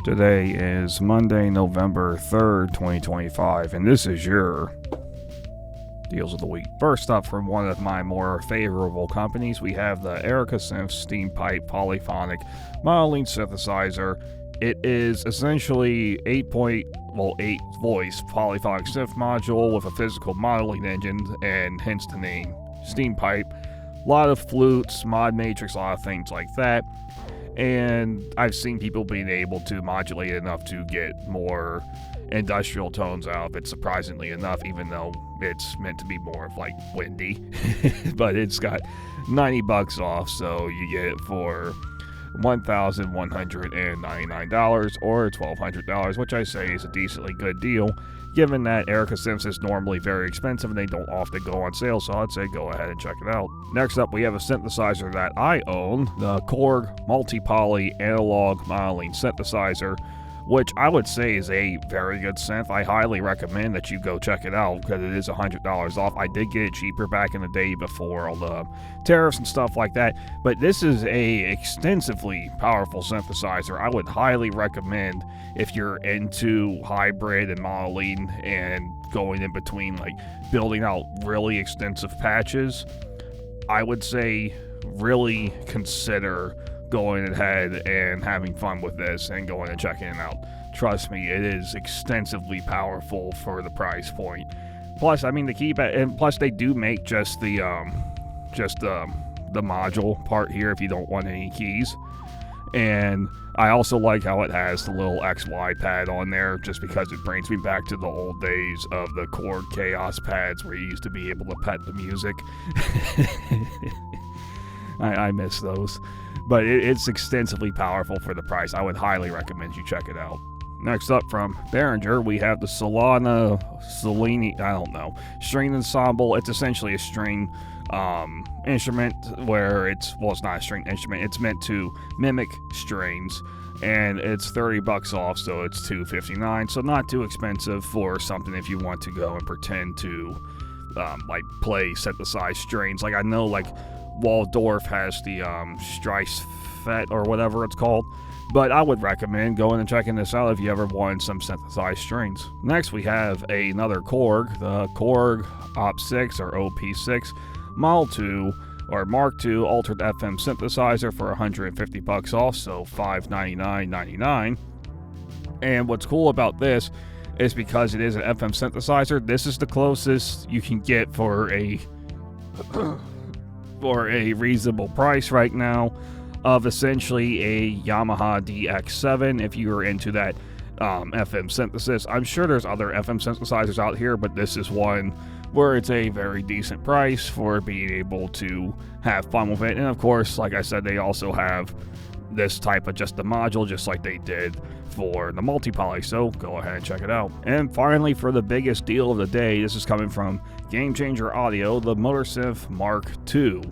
Today is Monday, November 3rd, 2025, and this is your Deals of the Week. First up, from one of my more favorable companies, we have the Arturia Synth steampipe polyphonic modeling synthesizer. It is essentially 8 voice polyphonic synth module with a physical modeling engine, and hence the name steampipe. A lot of flutes, mod matrix, a lot of things like that. And I've seen people being able to modulate enough to get more industrial tones out of it, surprisingly enough, even though it's meant to be more of like windy. But it's got $90 off, so you get it for $1,199 or $1,200, which I say is a decently good deal, given that Arturia Synths is normally very expensive and they don't often go on sale, so I'd say go ahead and check it out. Next up, we have a synthesizer that I own, the Korg Multi-Poly Analog Modeling Synthesizer, which I would say is a very good synth. I highly recommend that you go check it out because it is $100 off. I did get it cheaper back in the day before all the tariffs and stuff like that, but this is a extensively powerful synthesizer. I would highly recommend if you're into hybrid and modeling and going in between, like building out really extensive patches. I would say really consider going ahead and having fun with this and going and checking it out. Trust me, it is extensively powerful for the price point. Plus, I mean, the keypad, and plus they do make just the module part here if you don't want any keys. And I also like how it has the little XY pad on there, just because it brings me back to the old days of the Korg Chaos pads where you used to be able to pet the music. I miss those. But it's extensively powerful for the price. I would highly recommend you check it out. Next up, from Behringer, we have the string ensemble. It's essentially a string instrument where it's not a string instrument. It's meant to mimic strings, and it's $30 off, so it's $259. So not too expensive for something if you want to go and pretend to play synthesized strings. Like I know Waldorf has the Streisfett or whatever it's called, but I would recommend going and checking this out if you ever want some synthesized strings. Next, we have another Korg, the Korg Op6 or OP6 Model 2 or Mark II Altered FM synthesizer for $150 off, so $599.99. And what's cool about this is because it is an FM synthesizer, this is the closest you can get for a reasonable price right now of essentially a Yamaha DX7 if you are into that FM synthesis. I'm sure there's other FM synthesizers out here, but this is one where it's a very decent price for being able to have fun with it. And of course, like I said, they also have this type of just the module, just like they did for the multi-poly, so go ahead and check it out. And finally, for the biggest deal of the day, this is coming from Game Changer Audio, the MotorSynth Mark II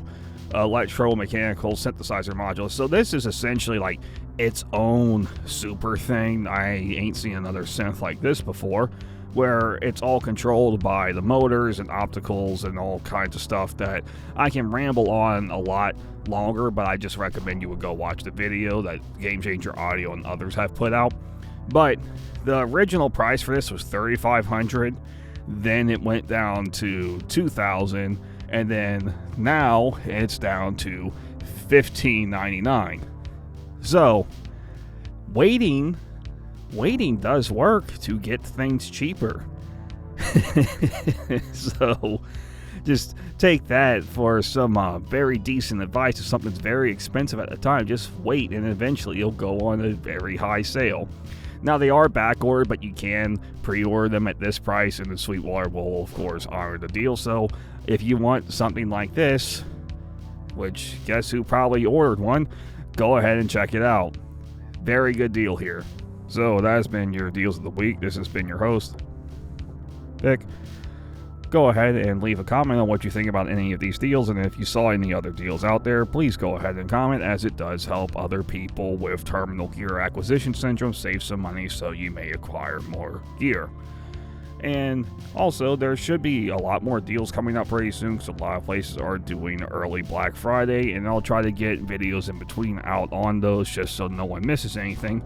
electromechanical synthesizer module. So this is essentially like its own super thing. I ain't seen another synth like this before, where it's all controlled by the motors and opticals and all kinds of stuff that I can ramble on a lot longer, but I just recommend you would go watch the video that Game Changer Audio and others have put out. But the original price for this was $3,500, then it went down to $2,000, and then now it's down to $1,599. So waiting does work to get things cheaper. So just take that for some very decent advice. If something's very expensive at the time, just wait, and eventually you'll go on a very high sale. Now, they are back ordered, but you can pre-order them at this price, and the Sweetwater will, of course, honor the deal. So if you want something like this, which guess who probably ordered one, go ahead and check it out. Very good deal here. So that has been your Deals of the Week. This has been your host, Vic. Go ahead and leave a comment on what you think about any of these deals, and if you saw any other deals out there, please go ahead and comment, as it does help other people with terminal gear acquisition syndrome save some money so you may acquire more gear. And also, there should be a lot more deals coming up pretty soon, because a lot of places are doing early Black Friday, and I'll try to get videos in between out on those just so no one misses anything.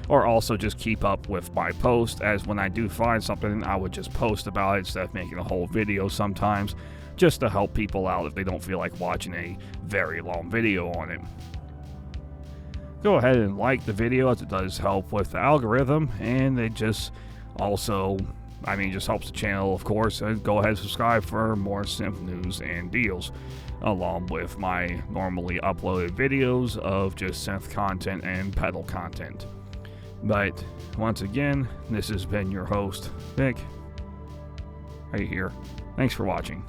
or also just keep up with my post, as when I do find something, I would just post about it instead of making a whole video sometimes, just to help people out if they don't feel like watching a very long video on it. Go ahead and like the video, as it does help with the algorithm, and it just also, just helps the channel, of course. And go ahead and subscribe for more synth news and deals, along with my normally uploaded videos of just synth content and pedal content. But once again, this has been your host, Vic, right here. Thanks for watching.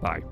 Bye.